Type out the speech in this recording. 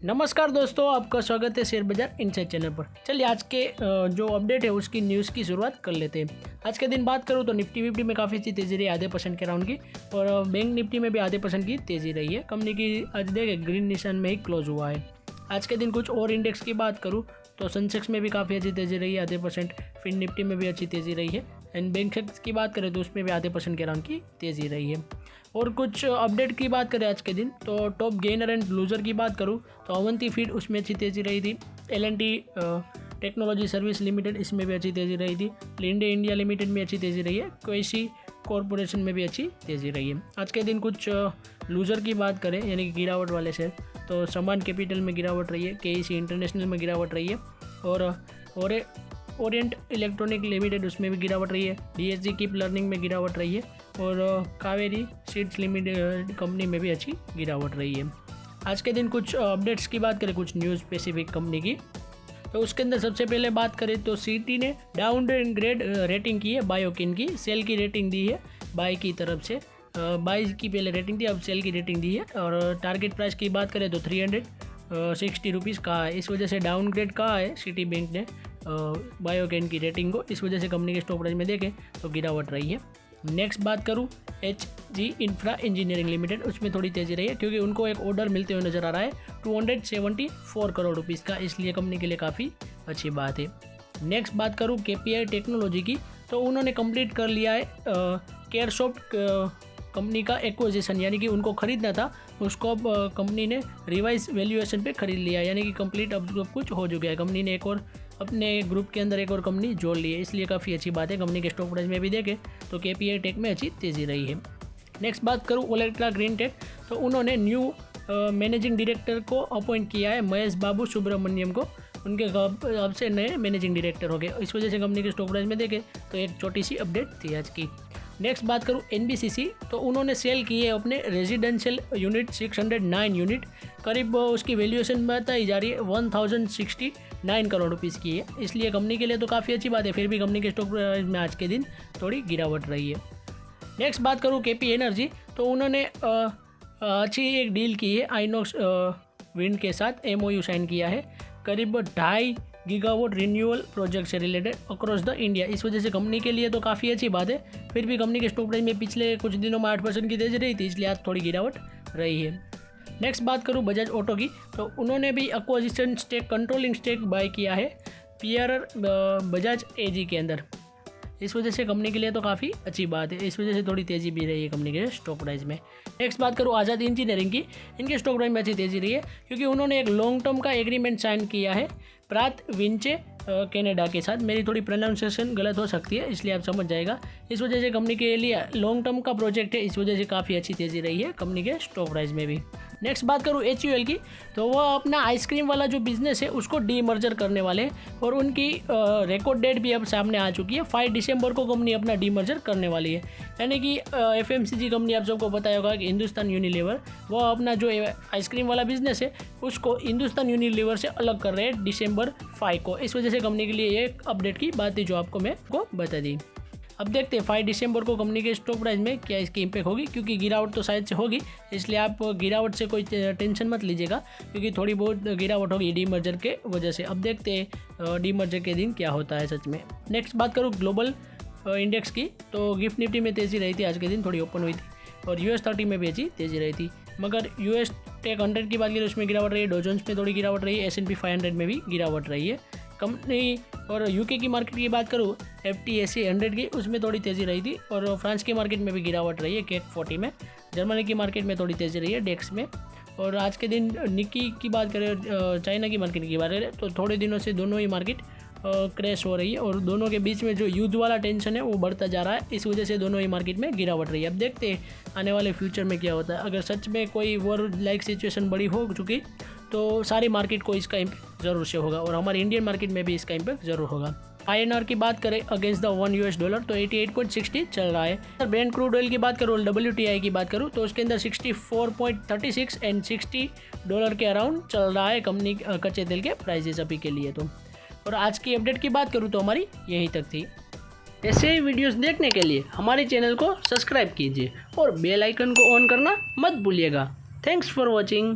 नमस्कार दोस्तों, आपका स्वागत है शेयर बाजार इनसाइड चैनल पर। चलिए आज के जो अपडेट है उसकी न्यूज़ की शुरुआत कर लेते हैं। आज के दिन बात करूँ तो निफ्टी विफ्टी में काफ़ी अच्छी तेज़ी रही, आधे % के राउंड की, और बैंक निफ्टी में भी आधे % की तेज़ी रही है। कंपनी की आज देखे ग्रीन निशान में ही क्लोज हुआ है। आज के दिन कुछ और इंडेक्स की बात करूँ तो सेंसेक्स में भी काफ़ी अच्छी तेज़ी रही है, आधे %। फिर निफ्टी में भी अच्छी तेज़ी रही है। एंड बैंक की बात करें तो उसमें भी आधे % के राउंड की तेज़ी रही है। और कुछ अपडेट की बात करें आज के दिन तो टॉप गेनर एंड लूजर की बात करूँ तो अवंती फीड उसमें अच्छी तेज़ी रही थी। L&T टेक्नोलॉजी सर्विस लिमिटेड इसमें भी अच्छी तेज़ी रही थी। लिंडे इंडिया लिमिटेड में अच्छी तेज़ी रही है। क्वेसी कॉरपोरेशन में भी अच्छी तेज़ी रही है। आज के दिन कुछ लूजर की बात करें यानी कि गिरावट वाले शेयर तो समान कैपिटल में गिरावट रही है, KEC इंटरनेशनल में गिरावट रही है, और ओरिएंट इलेक्ट्रॉनिक लिमिटेड उसमें भी गिरावट रही है। DSG कीप लर्निंग में गिरावट रही है, और कावेरी सीड्स लिमिटेड कंपनी में भी अच्छी गिरावट रही है। आज के दिन कुछ अपडेट्स की बात करें कुछ न्यूज़ स्पेसिफिक कंपनी की तो उसके अंदर सबसे पहले बात करें तो सीटी ने डाउन ग्रेड रेटिंग की है बायोकिन की, सेल की रेटिंग दी है बाय की तरफ से। बाय की पहले रेटिंग थी, अब सेल की रेटिंग दी है। और टारगेट प्राइस की बात करें तो 360 रुपीज़ कहा है। इस वजह से डाउन ग्रेड कहा है सिटी बैंक ने बायोकिन की रेटिंग को, इस वजह से कंपनी के स्टॉक प्राइस में देखें तो गिरावट रही है। नेक्स्ट बात करूँ HG इंफ्रा इंजीनियरिंग लिमिटेड, उसमें थोड़ी तेज़ी रही है क्योंकि उनको एक ऑर्डर मिलते हुए नज़र आ रहा है 274 करोड़ रुपीज़ का, इसलिए कंपनी के लिए काफ़ी अच्छी बात है। नेक्स्ट बात करूँ KPI टेक्नोलॉजी की तो उन्होंने कंप्लीट कर लिया है केयरसॉफ्ट कंपनी का एक्विजिशन, यानी कि उनको खरीदना था उसको अब कंपनी ने रिवाइज वैल्यूएशन पे खरीद लिया, यानी कि कंप्लीट अब सब कुछ हो चुका है। कंपनी ने एक और अपने ग्रुप के अंदर एक और कंपनी जोड़ ली है, इसलिए काफ़ी अच्छी बात है। कंपनी के स्टॉक प्राइस में भी देखें तो KPI टेक में अच्छी तेज़ी रही है। नेक्स्ट बात करूँ ओलेक्ट्रा ग्रीन टेक तो उन्होंने न्यू मैनेजिंग डायरेक्टर को अपॉइंट किया है, महेश बाबू सुब्रमण्यम को, उनके अब से नए मैनेजिंग डायरेक्टर हो गए। इस वजह से कंपनी के स्टॉक प्राइस में देखें तो एक छोटी सी अपडेट थी आज की। नेक्स्ट बात करूँ NBCC तो उन्होंने सेल किए अपने रेजिडेंशियल यूनिट 609 यूनिट, करीब उसकी वैल्यूएशन बताई जा रही है 1069 करोड़ रुपीज़ की है, इसलिए कंपनी के लिए तो काफ़ी अच्छी बात है। फिर भी कंपनी के स्टॉक प्राइस में आज के दिन थोड़ी गिरावट रही है। नेक्स्ट बात करूँ KP एनर्जी तो उन्होंने अच्छी एक डील की है आइनॉक्स विंड के साथ, MOU साइन किया है करीब 2.5 गीगावाट रिन्यूअल प्रोजेक्ट से रिलेटेड अक्रॉस द इंडिया, इस वजह से कंपनी के लिए तो काफ़ी अच्छी बात है। फिर भी कंपनी के स्टॉक प्राइस में पिछले कुछ दिनों में 8% की तेज़ी रही थी, इसलिए आज थोड़ी गिरावट रही है। नेक्स्ट बात करूँ बजाज ऑटो की तो उन्होंने भी acquisition stake controlling stake buy किया है PRR बजाज AG के अंदर, इस वजह से कंपनी के लिए तो काफ़ी अच्छी बात है। इस वजह से थोड़ी तेज़ी भी रही है कंपनी के स्टॉक प्राइस में। नेक्स्ट बात करूँ आज़ाद इंजीनियरिंग की, इनके स्टॉक प्राइस में अच्छी तेज़ी रही है क्योंकि उन्होंने एक लॉन्ग टर्म का एग्रीमेंट साइन किया है प्रात विंचे कनाडा के साथ। मेरी थोड़ी प्रोनाउंसिएशन गलत हो सकती है, इसलिए आप समझ जाएगा। इस वजह से कंपनी के लिए लॉन्ग टर्म का प्रोजेक्ट है, इस वजह से काफ़ी अच्छी तेज़ी रही है कंपनी के स्टॉक प्राइस में भी। नेक्स्ट बात करूँ HUL की तो वह अपना आइसक्रीम वाला जो बिज़नेस है उसको डीमर्जर करने वाले हैं, और उनकी रिकॉर्ड डेट भी अब सामने आ चुकी है। 5 दिसंबर को कंपनी अपना डीमर्जर करने वाली है, यानी कि FMCG कंपनी आप सबको पता होगा कि हिंदुस्तान यूनिलीवर, वह अपना जो आइसक्रीम वाला बिज़नेस है उसको हिंदुस्तान यूनिलीवर से अलग कर रहे हैं December 5 को। इस वजह से कंपनी के लिए एक अपडेट की बात थी जो आपको मैं को बता दी। अब देखते हैं 5 दिसंबर को कंपनी के स्टॉक प्राइस में क्या इसकी इम्पैक्ट होगी, क्योंकि गिरावट तो शायद से होगी, इसलिए आप गिरावट से कोई टेंशन मत लीजिएगा क्योंकि थोड़ी बहुत गिरावट होगी डीमर्जर के वजह से। अब देखते हैं डीमर्जर के दिन क्या होता है सच में। नेक्स्ट बात करूँ ग्लोबल इंडेक्स की तो गिफ्ट निफ्टी में तेज़ी रही थी, आज के दिन थोड़ी ओपन हुई थी, और US30 में भी अच्छी तेज़ी रही थी। मगर US टेक 100 की बात करें उसमें गिरावट रही है, डॉ जोन्स में थोड़ी गिरावट रही है, S&P 500 में भी गिरावट रही है कंपनी। और UK की मार्केट की बात करूँ FTSE 100 की, उसमें थोड़ी तेज़ी रही थी, और फ्रांस की मार्केट में भी गिरावट रही है CAC 40 में। जर्मनी की मार्केट में थोड़ी तेज़ी रही है डेक्स में। और आज के दिन निक्की की बात करें, चाइना की मार्केट की बात करें तो थोड़े दिनों से दोनों ही मार्केट क्रैश हो रही है, और दोनों के बीच में जो युद्ध वाला टेंशन है वो बढ़ता जा रहा है, इस वजह से दोनों ही मार्केट में गिरावट रही है। अब देखते हैं आने वाले फ्यूचर में क्या होता है। अगर सच में कोई वॉर लाइक सिचुएशन बड़ी हो चुकी तो सारी मार्केट को इसका इम्पैक्ट ज़रूर से होगा, और हमारे इंडियन मार्केट में भी इसका इम्पैक्ट ज़रूर होगा। INR की बात करें अगेंस्ट द $1 तो 88.60 चल रहा है। ब्रेंट क्रूड ऑयल की बात करूँ, WTI की बात करूँ तो उसके अंदर 64.36 एंड $60 के अराउंड चल रहा है कंपनी कच्चे तेल के प्राइजेस अभी के लिए तो। और आज की अपडेट की बात करूँ तो हमारी यहीं तक थी। ऐसे ही वीडियोस देखने के लिए हमारे चैनल को सब्सक्राइब कीजिए और बेल आइकन को ऑन करना मत भूलिएगा। Thanks for watching.